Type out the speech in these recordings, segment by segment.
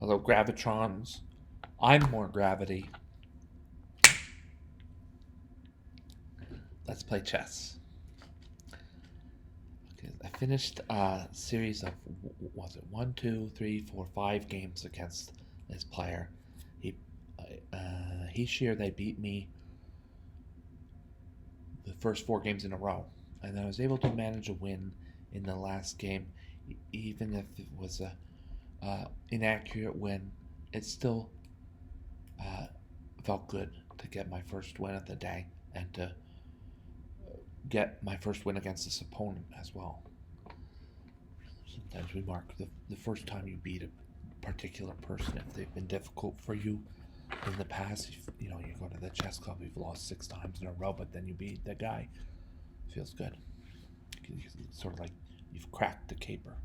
Hello, Gravitrons. I'm more gravity. Let's play chess. Okay, I finished a series of was it 1, 2, 3, 4, 5 games against this player. He he shared they beat me the first 4 games in a row, and I was able to manage a win in the last game, even if it was a inaccurate win. It still uh, felt good to get my first win of the day and to get my first win against this opponent as well. Sometimes we mark the first time you beat a particular person if they've been difficult for you in the past. You go to the chess club, you've lost 6 times in a row, but then you beat the guy. It feels good. It's sort of like you've cracked the caper.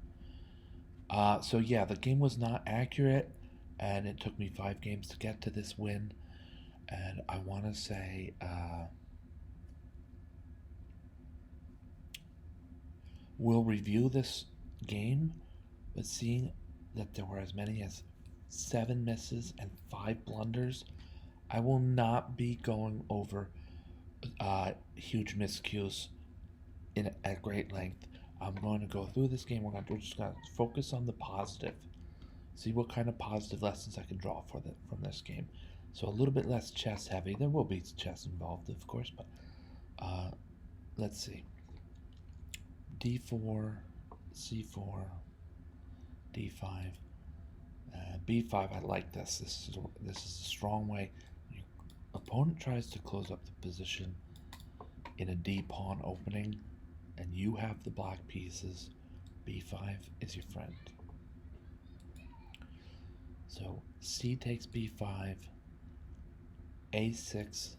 So yeah, the game was not accurate, and it took me 5 games to get to this win. And I want to say we'll review this game, but seeing that there were as many as 7 misses and 5 blunders, I will not be going over huge miscues at great length. I'm going to go through this game. We're just going to focus on the positive, see what kind of positive lessons I can draw from this game. So a little bit less chess heavy. There will be chess involved, of course, but uh, let's see. D4, C4, D5, B5. I like this. This is a strong way. Your opponent tries to close up the position in a D pawn opening, and you have the black pieces. B5 is your friend. So C takes B5, A6,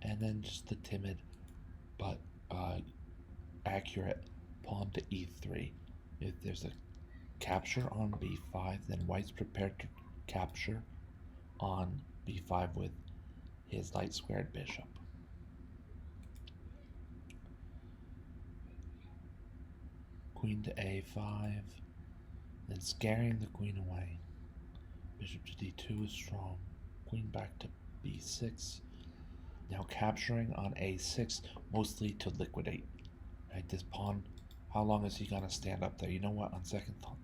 and then just the timid but accurate pawn to E3. If there's a capture on B5, then White's prepared to capture on B5 with his light squared bishop. Queen to A5, then scaring the queen away. Bishop to D2 is strong. Queen back to B6. Now capturing on A6, mostly to liquidate. Right, this pawn, how long is he gonna stand up there? You know what? On second thought,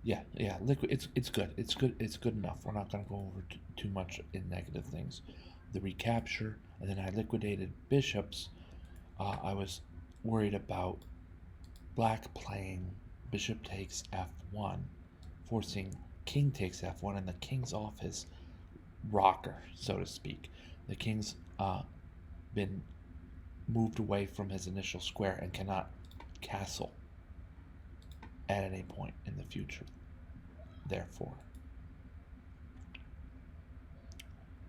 yeah, liquid. It's good. It's good enough. We're not gonna go over too much in negative things. The recapture, and then I liquidated bishops. I was worried about black playing bishop takes f1, forcing king takes f1, and the king's off his rocker, so to speak. The king's been moved away from his initial square and cannot castle at any point in the future. Therefore,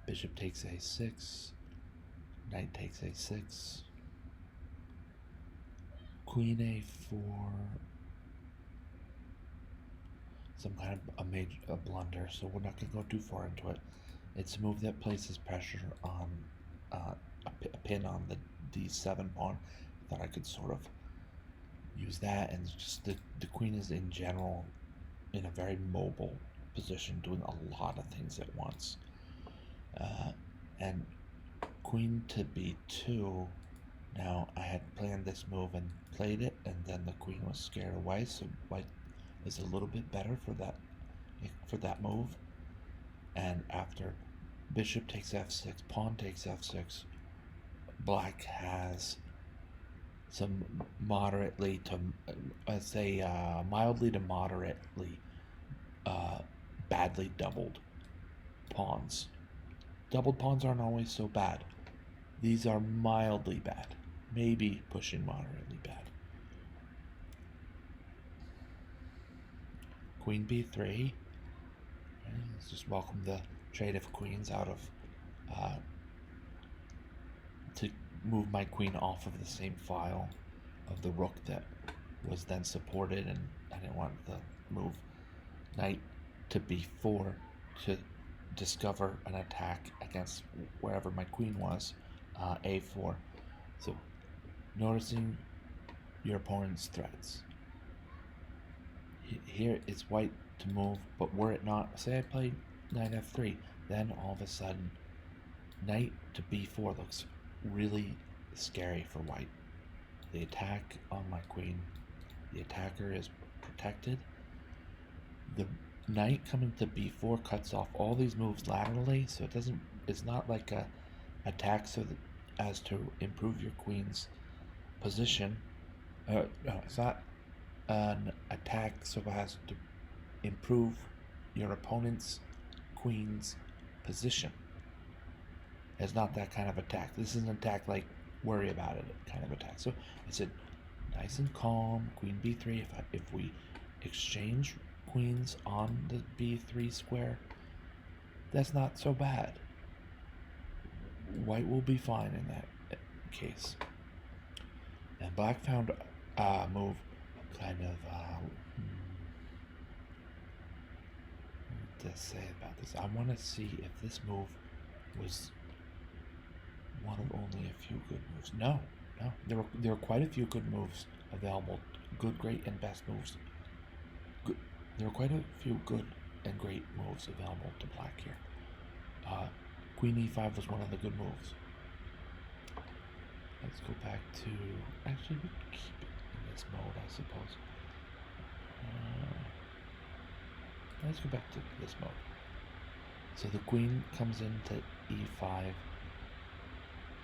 bishop takes a6, knight takes a6, queen a4, some kind of a blunder, so we're not going to go too far into it. It's a move that places pressure on a pin on the d7 pawn. I thought I could sort of use that, and just the queen is in general in a very mobile position, doing a lot of things at once. And queen to b2. Now I had planned this move and played it, and then the queen was scared away, so white is a little bit better for that move. And after bishop takes f6, pawn takes f6, black has some moderately to, let's say, mildly to moderately badly doubled pawns. Doubled pawns aren't always so bad. These are mildly bad, maybe pushing moderately bad. Queen b3. Let's just welcome the trade of queens out of to move my queen off of the same file of the rook that was then supported, and I didn't want the move knight to b4 to discover an attack against wherever my queen was, a4. So noticing your opponent's threats. Here it's white to move, but were it not, say I played knight f3, then all of a sudden knight to b4 looks really scary for white. The attack on my queen, the attacker is protected. The knight coming to b4 cuts off all these moves laterally, so it's not like a attack so that as to improve your queen's position. No, it's not an attack so as to improve your opponent's queen's position. It's not that kind of attack. This is an attack like worry about it kind of attack. So I said nice and calm, queen b3. If we exchange queens on the b3 square, that's not so bad. White will be fine in that case. And black found a move kind of to say about this. I want to see if this move was one of only a few good moves. No. There were quite a few good moves available. Good, great, and best moves. There were quite a few good and great moves available to black here. Queen e5 was one of the good moves. Let's go back to... Actually, we can keep it in this mode, I suppose. Let's go back to this mode. So the queen comes into e5.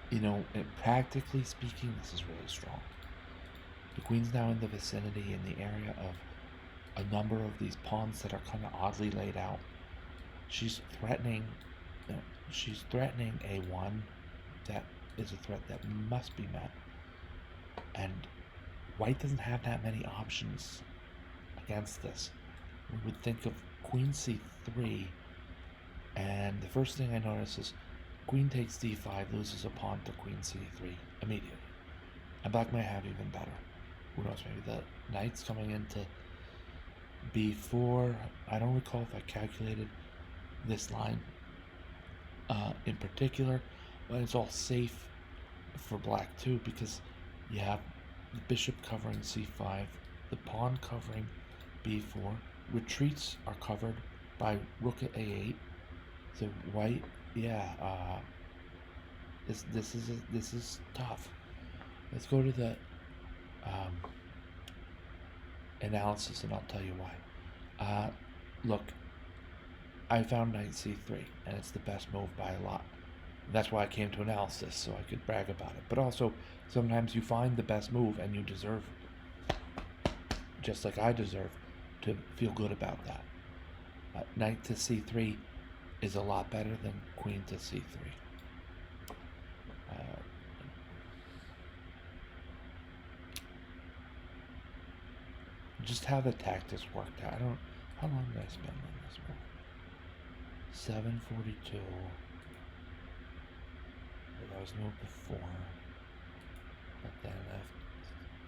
You know, practically speaking, this is really strong. The queen's now in the vicinity, in the area of a number of these pawns that are kind of oddly laid out. She's threatening a1. That is a threat that must be met. And white doesn't have that many options against this. We would think of queen c3, and the first thing I notice is queen takes d5, loses a pawn to queen c3 immediately. And black might have even better. Who knows, maybe the knight's coming into b4. I don't recall if I calculated this line in particular, but it's all safe for black too, because you have the bishop covering c5, the pawn covering b4, retreats are covered by rook at a8. So white, this is tough. Let's go to the analysis, and I'll tell you why. Look, I found knight c3, and it's the best move by a lot. That's why I came to analysis, so I could brag about it. But also, sometimes you find the best move, and you deserve, just like I deserve, to feel good about that. Knight to c3 is a lot better than queen to c3. Just how the tactics worked out. How long did I spend on this move? 7:42. That was moved before. But then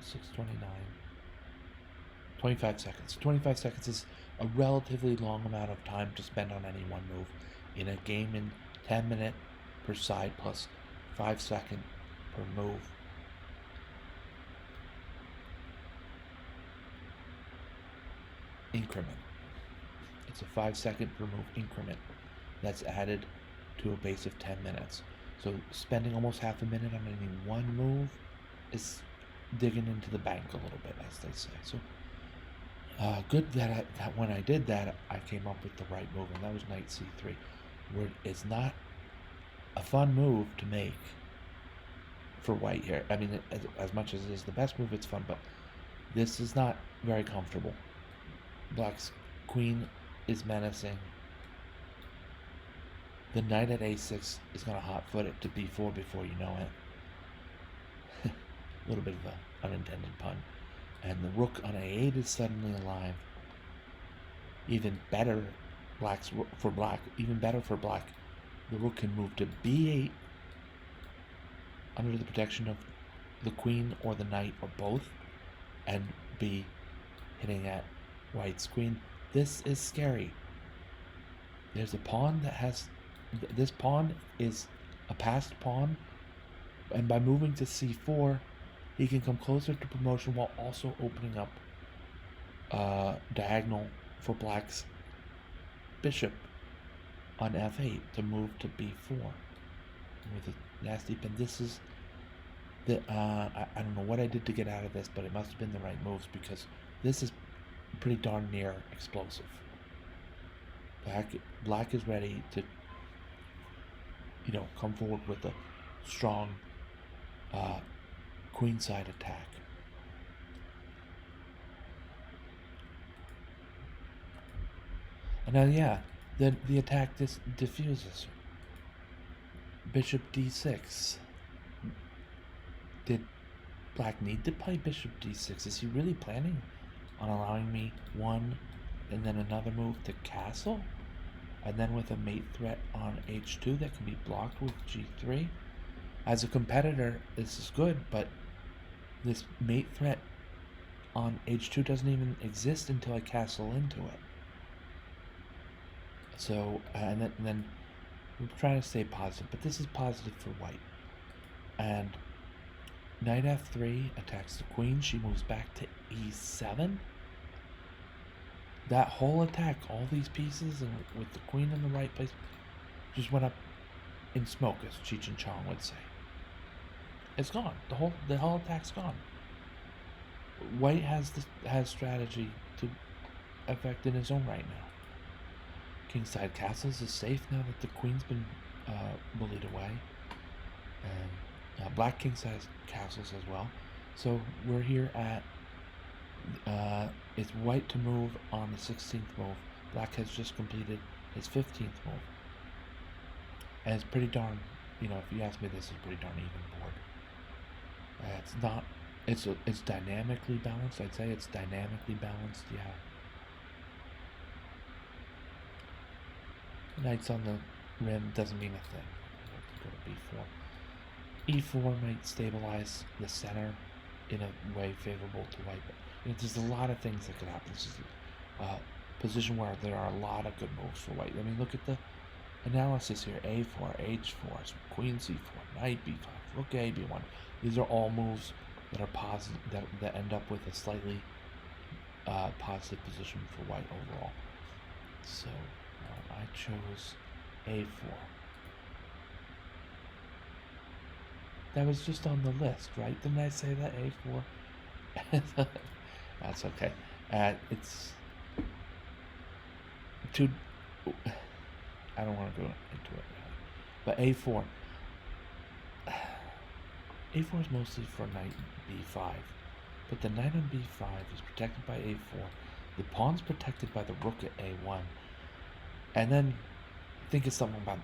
6:29. 25 seconds. 25 seconds is a relatively long amount of time to spend on any one move in a game in 10-minute per side plus 5-second per move. Increment. It's a 5-second per move increment that's added to a base of 10 minutes. So spending almost half a minute on any one move is digging into the bank a little bit, as they say. So good that when I did that, I came up with the right move, and that was knight c3. Where it's not a fun move to make for white here. I mean, as much as it is the best move, it's fun, but this is not very comfortable. Black's queen is menacing. The knight at a6 is going to hot-foot it to b4 before you know it. A little bit of an unintended pun. And the rook on a8 is suddenly alive. Even better for black. The rook can move to b8 under the protection of the queen or the knight or both, and be hitting at white's queen. This is scary. There's a pawn that has... This pawn is a passed pawn, and by moving to c4, he can come closer to promotion while also opening up diagonal for black's bishop on f8 to move to b4 with a nasty pin. This is the I don't know what I did to get out of this, but it must have been the right moves because this is pretty darn near explosive. Black is ready to, come forward with a strong queenside attack. And now, yeah, the attack diffuses. Bishop d6. Did black need to play bishop d6? Is he really planning on allowing me one and then another move to castle? And then with a mate threat on h2 that can be blocked with g3? As a competitor, this is good, but this mate threat on h2 doesn't even exist until I castle into it. So, and then we're trying to stay positive, but this is positive for white. And knight f3 attacks the queen. She moves back to e7. That whole attack, all these pieces, and with the queen in the right place, just went up in smoke, as Cheech and Chong would say. It's gone. The whole attack's gone. White has strategy to effect in his own right now. Kingside castles is safe now that the queen's been bullied away, and black kingside castles as well. So we're here at it's white to move on the 16th move. Black has just completed his 15th move, and it's pretty darn. If you ask me, this is a pretty darn even board. It's not. It's dynamically balanced. I'd say it's dynamically balanced. Yeah. Knights on the rim doesn't mean a thing. Go to b4. e4 might stabilize the center in a way favorable to white. But there's a lot of things that could happen. This is a position where there are a lot of good moves for white. I mean, look at the analysis here. a4, h4, queen c4, knight b5, rook a, b1. These are all moves that are positive, that end up with a slightly positive position for white overall. So I chose a4. That was just on the list, right? Didn't I say that? a4? That's okay. It's too... I don't want to go into it really. But a4. a4 is mostly for knight b5. But the knight on b5 is protected by a4. The pawn's protected by the rook at a1. And then think of something about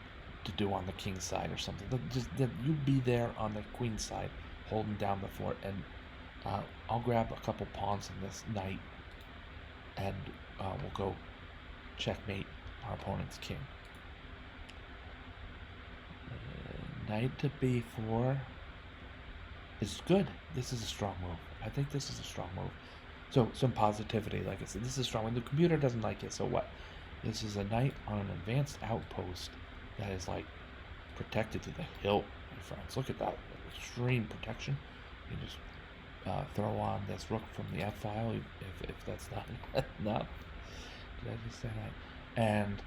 to do on the king side or something. Just that you be there on the queen side, holding down the fort, and I'll grab a couple pawns in this knight, and we'll go checkmate our opponent's king. Knight to b4 is good. This is a strong move. I think this is a strong move. So some positivity, like I said, this is strong. When the computer doesn't like it, so what? This is a knight on an advanced outpost that is like protected to the hilt, my friends. Look at that extreme protection. You just throw on this rook from the f file if that's not enough. Did I just say that? And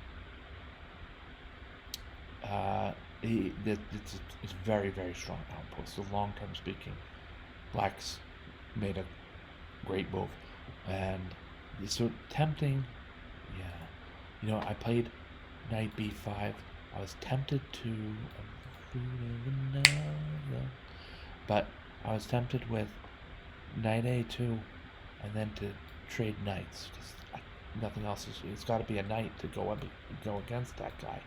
it's very, very strong outpost. So long term speaking, black's made a great move, and it's so tempting. Yeah, I played knight b5. I was tempted to, but I was tempted with knight a2, and then to trade knights because nothing else is. It's got to be a knight to go against that guy.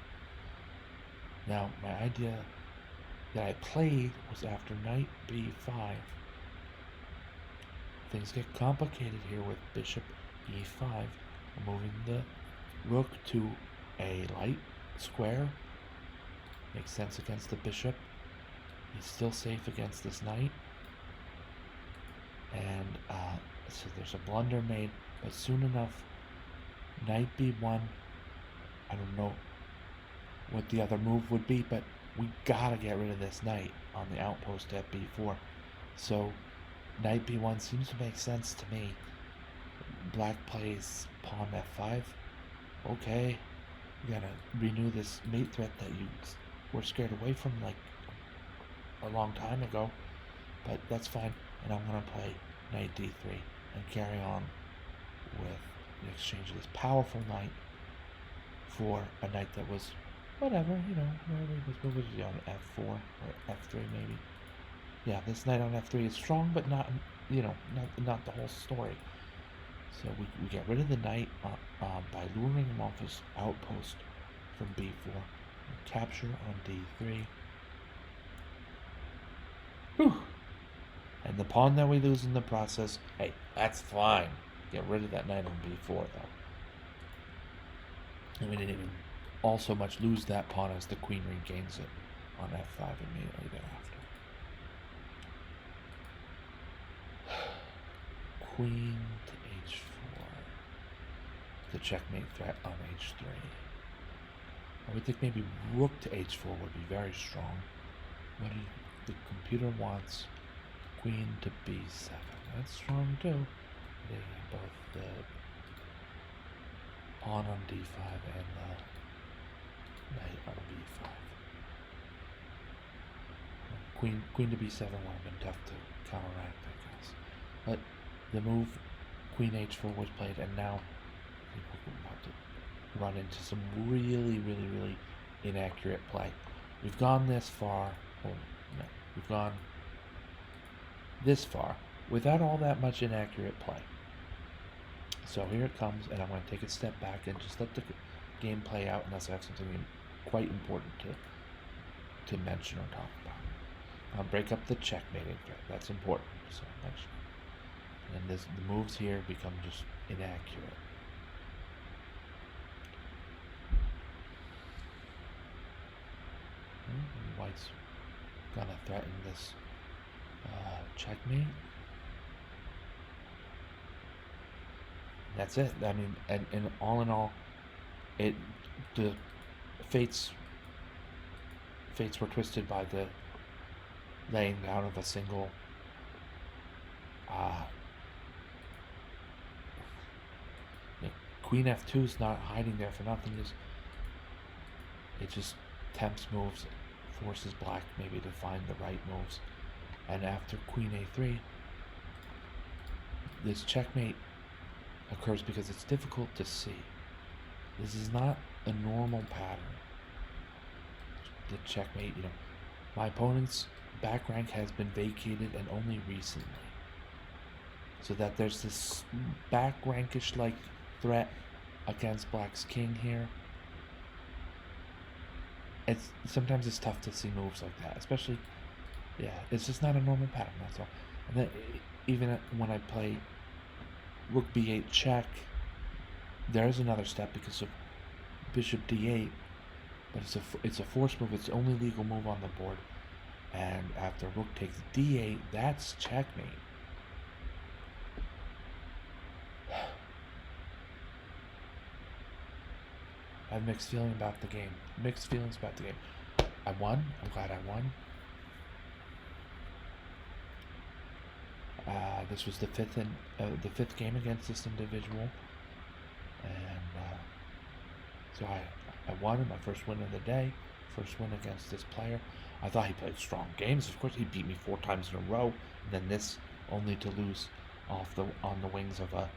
Now my idea that I played was after knight b5. Things get complicated here with bishop e5. I'm moving the rook to a light square. Makes sense against the bishop. He's still safe against this knight. And so there's a blunder made, but soon enough, knight b1. I don't know what the other move would be, but we gotta get rid of this knight on the outpost at b4. So knight b1 seems to make sense to me. Black plays pawn f5. Okay, you gotta renew this mate threat that you were scared away from like a long time ago, but that's fine. And I'm gonna play knight d3 and carry on with the exchange of this powerful knight for a knight that was whatever, what was he on f4 or f3 maybe? Yeah, this knight on f3 is strong, but not, not the whole story. So we get rid of the knight by luring him off his outpost from b4. Capture on d3. Whew. And the pawn that we lose in the process, hey, that's fine. Get rid of that knight on b4, though. And we didn't even all so much lose that pawn as the queen regains it on f5 immediately thereafter. Queen to h4. The checkmate threat on h3. I would think maybe rook to h4 would be very strong. What the computer wants queen to b7. That's strong too. They have both the pawn on d5 and the knight on b5. Queen to b7 would have been tough to counteract, I guess. But the move queen h4 was played, and now I think we're about to run into some really, really, really inaccurate play. We've gone this far. We've gone this far without all that much inaccurate play. So here it comes, and I'm going to take a step back and just let the game play out unless I have something quite important to mention or talk about. I'll break up the checkmating threat. That's important. So mention it. And the moves here become just inaccurate. White's gonna threaten this checkmate. That's it. I mean, and all in all, the fates were twisted by the laying down of a single Queen f2 is not hiding there for nothing. It just tempts moves, forces black maybe to find the right moves. And after queen a3, this checkmate occurs because it's difficult to see. This is not a normal pattern. The checkmate, my opponent's back rank has been vacated, and only recently. So that there's this back rankish like threat against black's king here. Sometimes it's tough to see moves like that, especially, it's just not a normal pattern, that's all. And then even when I play rook b8 check, there's another step because of bishop d8, but it's a force move. It's the only legal move on the board. And after rook takes d8, that's checkmate. I have mixed feelings about the game. I won. I'm glad I won. This was the fifth game against this individual, and so I won my first win of the day, first win against this player. I thought he played strong games. Of course, he beat me 4 times in a row, and then this only to lose on the wings of a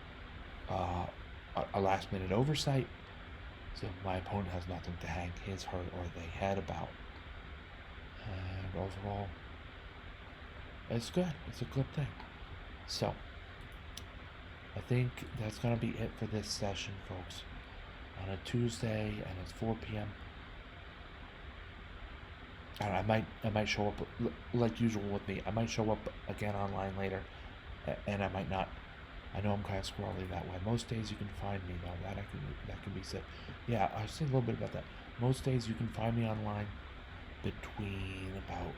last-minute oversight. So my opponent has nothing to hang his, her, or they head about. And overall, it's good. It's a good thing. So, I think that's going to be it for this session, folks. On a Tuesday, and it's 4 p.m. And I might show up, like usual with me, I might show up again online later, and I might not. I know I'm kind of squirrely that way. Most days you can find me, though. That can be said. Yeah, I'll say a little bit about that. Most days you can find me online between about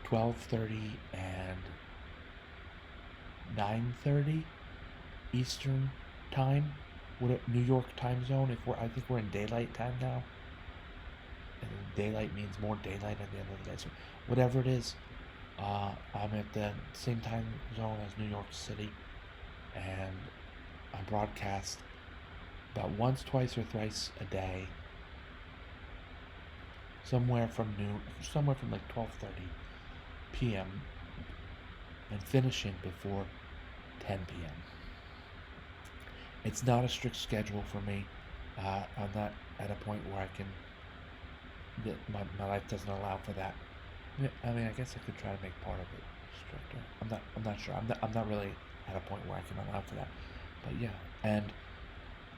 12:30 and 9:30 Eastern time. New York time zone. I think we're in daylight time now. And daylight means more daylight at the end of the day. So whatever it is, I'm at the same time zone as New York City, and I broadcast about once, twice, or thrice a day, somewhere from like 12:30 p.m. and finishing before 10 p.m. It's not a strict schedule for me. I'm not at a point where I can. My life doesn't allow for that. Yeah, I mean, I guess I could try to make part of it stricter. I'm not sure. I'm not really at a point where I can allow for that. But yeah, and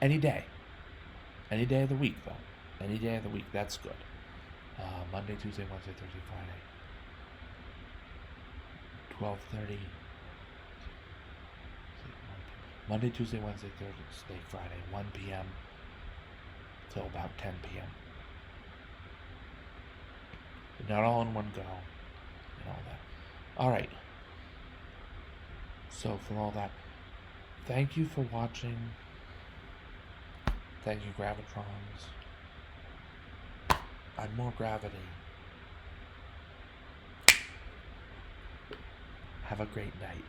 any day, any day of the week though, any day of the week, that's good. Monday, Tuesday, Wednesday, Thursday, Friday, 12:30. Monday, Tuesday, Wednesday, Thursday, Friday, 1 p.m. till about 10 p.m. But not all in one go, and all that. All right. So for all that, thank you for watching. Thank you, Gravitrons. I'm more gravity. Have a great night.